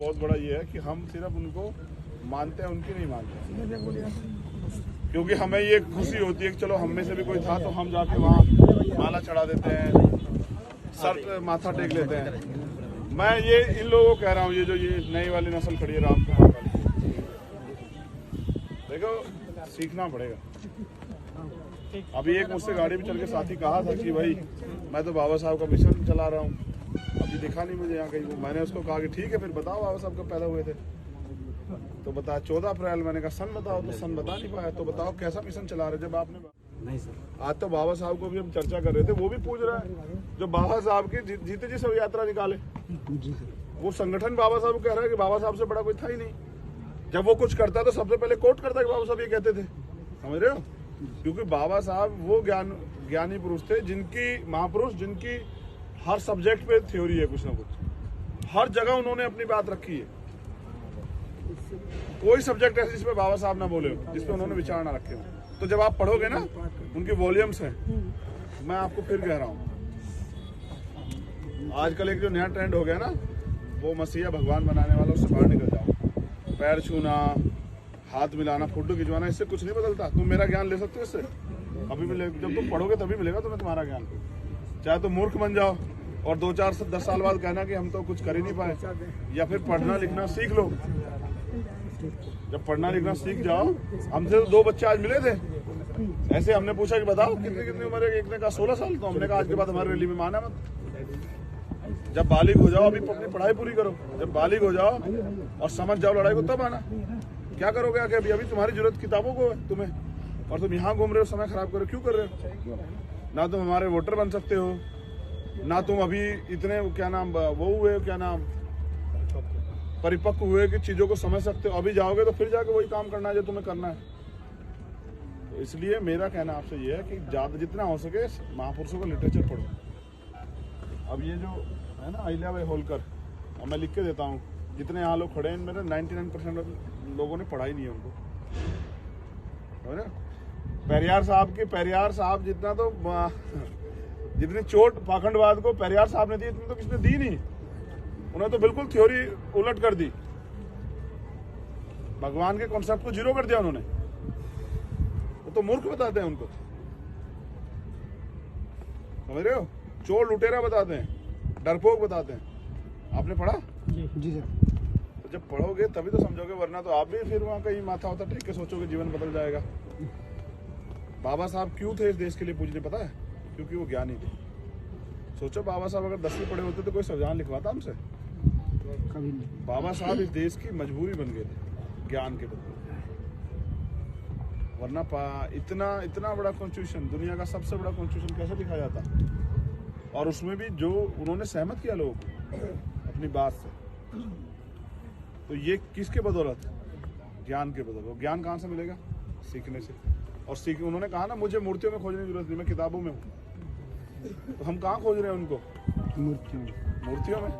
बहुत बड़ा ये है कि हम सिर्फ उनको मानते हैं, उनकी नहीं मानते, क्योंकि हमें ये खुशी होती है कि चलो हम में से भी कोई था तो हम जाके वहाँ माला चढ़ा देते हैं, सर माथा टेक लेते हैं। मैं ये इन लोगों को कह रहा हूँ, ये जो ये नई वाली नस्ल खड़ी है राम कुमार वाली, देखो सीखना पड़ेगा। अभी एक मुझसे गाड़ी में चल के साथी कहा था कि भाई मैं तो बाबा साहब का मिशन चला रहा हूँ, अभी दिखा नहीं मुझे यहाँ कहीं। मैंने उसको कहा कि ठीक है फिर बताओ बाबा साहब कब पैदा हुए थे, तो बता 14 अप्रैल। मैंने कहा सन बताओ, तो सन बता नहीं पाया। तो बताओ कैसा मिशन चला रहे जब आपने नहीं सर। आज तो बाबा साहब को भी हम चर्चा कर रहे थे, वो भी पूछ रहा है जो बाबा साहब की जीते जी सब यात्रा निकाले, वो संगठन बाबा साहब कह रहा है कि बाबा साहब से बड़ा कोई था ही नहीं। जब वो कुछ करता तो सबसे पहले कोट करता कि बाबा साहब ये कहते थे, समझ रहे हो? क्योंकि बाबा साहब वो ज्ञानी पुरुष थे, जिनकी महापुरुष, जिनकी हर सब्जेक्ट पे थ्योरी है, कुछ ना कुछ हर जगह उन्होंने अपनी बात रखी है। कोई सब्जेक्ट ऐसे जिसपे बाबा साहब ना बोले हो, जिसपे उन्होंने विचार ना रखे हो। तो जब आप पढ़ोगे ना, उनकी वॉल्यूम्स हैं। मैं आपको फिर कह रहा हूँ, आजकल एक जो नया ट्रेंड हो गया ना, वो मसीहा भगवान बनाने वाला, उससे बाहर निकल जाओ। पैर छूना, हाथ मिलाना, फोटो खिंचवाना, इससे कुछ नहीं बदलता। तुम मेरा ज्ञान ले सकते हो इससे, अभी मिले, जब तुम पढ़ोगे तभी मिलेगा तुम्हें तुम्हारा ज्ञान। चाहे तुम मूर्ख बन जाओ और 2-4-10 साल बाद कहना कि हम तो कुछ कर ही नहीं पाए, या फिर पढ़ना लिखना सीख लो। जब पढ़ना लिखना सीख जाओ, हमसे तो 2 बच्चे आज मिले थे, ऐसे हमने पूछा कि बताओ कितनी उम्र है, एक ने कहा 16 साल, तो हमने कहा आज के बाद हमारी रैली में माना मत। जब बालिग हो जाओ, अभी अपनी पढ़ाई पूरी करो, जब बालिग हो जाओ और समझ जाओ लड़ाई को, तब आना। क्या करोगे आगे? अभी तुम्हारी जरूरत किताबों को है तुम्हें, और तुम यहाँ घूम रहे हो, समय खराब कर रहे हो। क्यों कर रहे हो? ना तुम हमारे वोटर बन सकते हो, ना तुम अभी इतने क्या नाम वो हुए, क्या नाम परिपक्व हुए कि चीजों को समझ सकते हो। अभी जाओगे तो फिर जाके वही काम करना है जो तुम्हें करना है। तो इसलिए मेरा कहना आपसे ये है कि ज्यादा जितना हो सके महापुरुषों का लिटरेचर पढ़ो। अब ये जो है ना अहिल्याबाई होलकर, अब मैं लिख के देता हूँ, जितने यहाँ लोग खड़े हैं मेरे 99% लोगों ने पढ़ा ही नहीं है उनको, है ना? पेरियार साहब जितना तो जितनी चोट पाखंडवाद को पेरियार साहब ने दी, इतनी तो किसने दी नहीं। उन्होंने तो बिल्कुल थ्योरी उलट कर दी, भगवान के कॉन्सेप्ट को जीरो कर दिया उन्होंने। वो तो मूर्ख बताते हैं उनको, समझ रहे हो? चोर लुटेरा बताते हैं, डरपोक बताते हैं। आपने पढ़ा? जी सर। तो जब पढ़ोगे तभी तो समझोगे, वरना तो आप भी फिर वहां कहीं माथा होता टेक के सोचोगे जीवन बदल जाएगा। बाबा साहब क्यों थे इस देश के लिए पूजने, पता है? क्योंकि वो ज्ञानी थे। सोचो बाबा साहब अगर 10वीं पढ़े होते तो कोई संविधान लिखवाता हमसे? कभी नहीं। बाबा साहब इस देश की मजबूरी बन गए थे ज्ञान के बदले, वरना इतना बड़ा कॉन्स्टिट्यूशन, दुनिया का सबसे बड़ा कॉन्स्टिट्यूशन कैसे लिखा जाता? और उसमें भी जो उन्होंने सहमत किया लोगों को अपनी बात से, तो ये किसके बदौलत? ज्ञान के बदौलत। ज्ञान कहाँ से मिलेगा? सीखने से। और उन्होंने कहा ना, मुझे मूर्तियों में खोजने की जरूरत नहीं, मैं किताबों में हूँ। तो हम कहाँ खोज रहे हैं उनको? मूर्तियों में।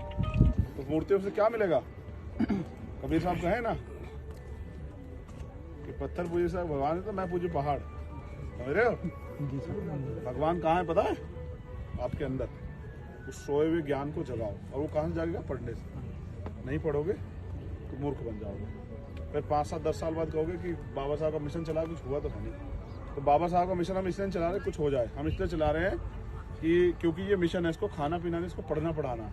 तो मूर्तियों से क्या मिलेगा? कबीर साहब कहे ना कि पत्थर पूजे से भगवान है तो मैं पूजे पहाड़, समझ रहे हो? भगवान कहाँ है पता है? आपके अंदर। उस सोए हुए ज्ञान को जगाओ, और वो कहाँ से जागेगा? पढ़ने से। नहीं पढ़ोगे तो मूर्ख बन जाओगे। फिर 5-7-10 साल बाद कहोगे कि बाबा साहब का मिशन चला, कुछ हुआ तो है नहीं। तो बाबा साहब का मिशन हम इसलिए चला रहे कुछ हो जाए। हम इसलिए चला रहे हैं कि क्योंकि ये मिशन है, इसको खाना पीना नहीं, इसको पढ़ना पढ़ाना,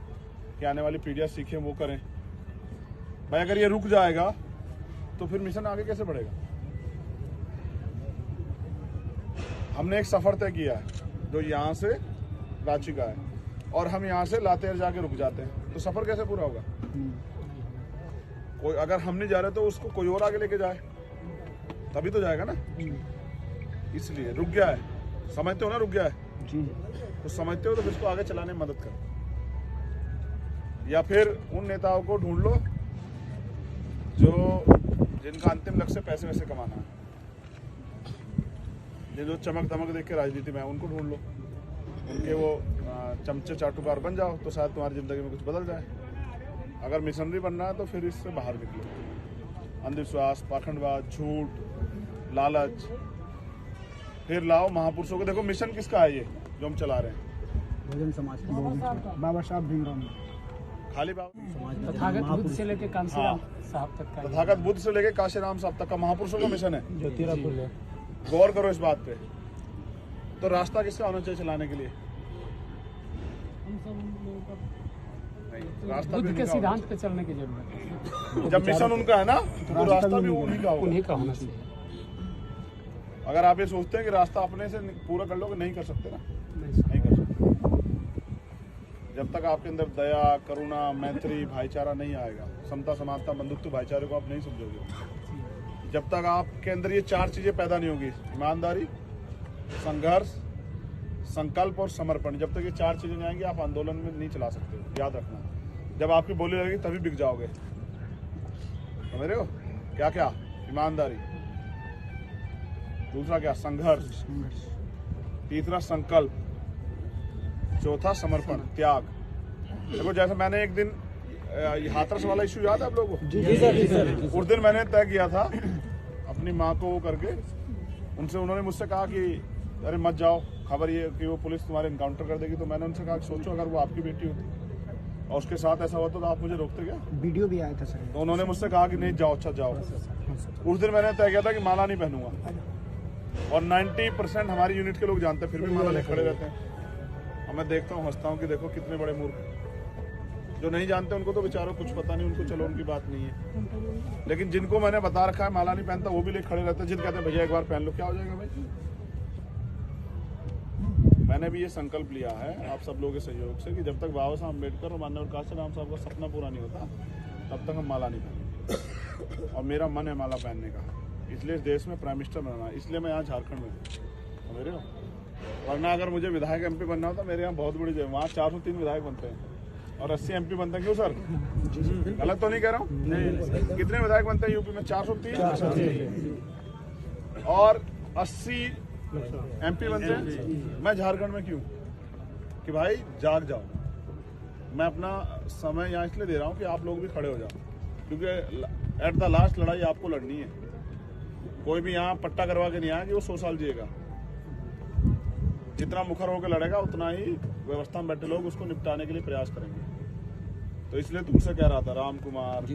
कि आने वाली पीढ़ियां सीखें, वो करें। भाई अगर ये रुक जाएगा तो फिर मिशन आगे कैसे बढ़ेगा? हमने एक सफर तय किया है जो यहाँ से रांची का है, और हम यहाँ से लातेहार जाके रुक जाते हैं, तो सफर कैसे पूरा होगा? कोई अगर हम नहीं जा रहे तो उसको कोई और आगे लेके जाए, तभी तो जाएगा ना। इसलिए रुक गया है, समझते हो ना रुक गया है जी। तो समझते हो तो फिर इसको आगे चलाने में मदद करो, या फिर उन नेताओं को ढूंढ लो जिनका अंतिम लक्ष्य पैसे वैसे कमाना है, जो चमक दमक देख के राजनीति में है, उनको ढूंढ लो। उनके वो चमचे चाटुकार बन जाओ तो शायद तुम्हारी जिंदगी में कुछ बदल जाए। अगर मिशनरी बनना है तो फिर इससे बाहर निकलो। अंधविश्वास, पाखंडवाद, झूठ, लालच, फिर लाओ महापुरुषों को। देखो मिशन किसका है ये जो हम चला रहे हैं? बहुजन समाज, बाबा साहब भीमराव। खाली बाबा तथागत बुद्ध से लेके कांसीराम साहब तक का तथागत बुद्ध से लेके काशीराम साहब तक का महापुरुषों का मिशन है। ज्योतिरापुर है। गौर करो इस बात पे। तो रास्ता किसका होना चाहिए चलाने के लिए? नहीं, रास्ता भी बुद्ध के उनका सिद्धांत पे चलने की जरूरत है। होना। जब मिशन उनका है ना तो रास्ता भी उन्हीं का होगा। उन्हीं का होना चाहिए। अगर आप ये सोचते हैं कि रास्ता अपने से पूरा कर लोगे, नहीं कर सकते ना, नहीं नहीं कर सकते। जब तक आपके अंदर दया, करुणा, मैत्री, भाईचारा नहीं आएगा, समता, समानता, बंधुत्व, भाईचारे को आप नहीं समझोगे। जब तक आपके अंदर ये 4 चीजें पैदा नहीं होगी, ईमानदारी, संघर्ष, संकल्प और समर्पण, जब तक ये 4 चीजें नहीं आएंगी आप आंदोलन में नहीं चला सकते। याद रखना, जब आपकी बोली लगेगी तभी बिक जाओगे। समझ रहे हो? क्या क्या? ईमानदारी, दूसरा क्या? संघर्ष, तीसरा संकल्प, चौथा समर्पण, त्याग। देखो जैसे मैंने एक दिन हाथरस वाला इशू याद है आप लोगों को? जी सर। उस दिन मैंने तय किया था अपनी माँ को वो करके, उनसे उन्होंने मुझसे कहा कि अरे मत जाओ, खबर ये कि वो पुलिस तुम्हारे इनकाउंटर कर देगी। तो मैंने उनसे कहा कि सोचो अगर वो आपकी बेटी होती और उसके साथ ऐसा होता तो आप मुझे रोकते क्या? वीडियो भी आया था सर। तो उन्होंने मुझसे कहा कि नहीं जाओ, अच्छा जाओ। उस दिन मैंने तय किया था कि माला नहीं पहनूंगा। और 90% हमारी यूनिट के लोग जानते हैं, फिर भी माला ले खड़े रहते हैं। और मैं देखता हूँ, हंसता हूँ कि देखो कितने बड़े मूर्ख। जो नहीं जानते उनको तो बेचारों कुछ पता नहीं, उनको चलो उनकी बात नहीं है। लेकिन जिनको मैंने बता रखा है माला नहीं पहनता, वो भी ले खड़े रहते हैं। जिन कहते हैं भैया एक बार पहन लो, क्या हो जाएगा भाई? मैंने भी ये संकल्प लिया है आप सब लोगों के सहयोग से कि जब तक बाबा साहब अम्बेडकर और माननीय काशीराम साहब का सपना पूरा नहीं होता तब तक हम माला नहीं पहनेंगे। और मेरा मन है माला पहनने का, इसलिए इस देश में प्राइम मिनिस्टर बनना है, इसलिए मैं यहाँ झारखंड में हूँ। समझ रहे हो? वरना अगर मुझे विधायक MP बनना होता, मेरे यहाँ बहुत बड़ी जगह, वहाँ 403 विधायक बनते हैं और 80 MP बनते हैं। क्यों सर? गलत तो नहीं कह रहा हूँ? कितने विधायक बनते हैं यूपी में? 403 और 80 MP बनते हैं। मैं झारखंड में क्यों? कि भाई जाग जाओ। मैं अपना समय यहाँ इसलिए दे रहा हूँ कि आप लोग भी खड़े हो जाओ, क्योंकि एट द लास्ट लड़ाई आपको लड़नी है। कोई भी यहाँ पट्टा करवा के नहीं आया कि वो 100 साल जिएगा। जितना मुखर होकर लड़ेगा उतना ही व्यवस्था में बैठे लोग उसको निपटाने के लिए प्रयास करेंगे। तो इसलिए तुमसे कह रहा था राम कुमार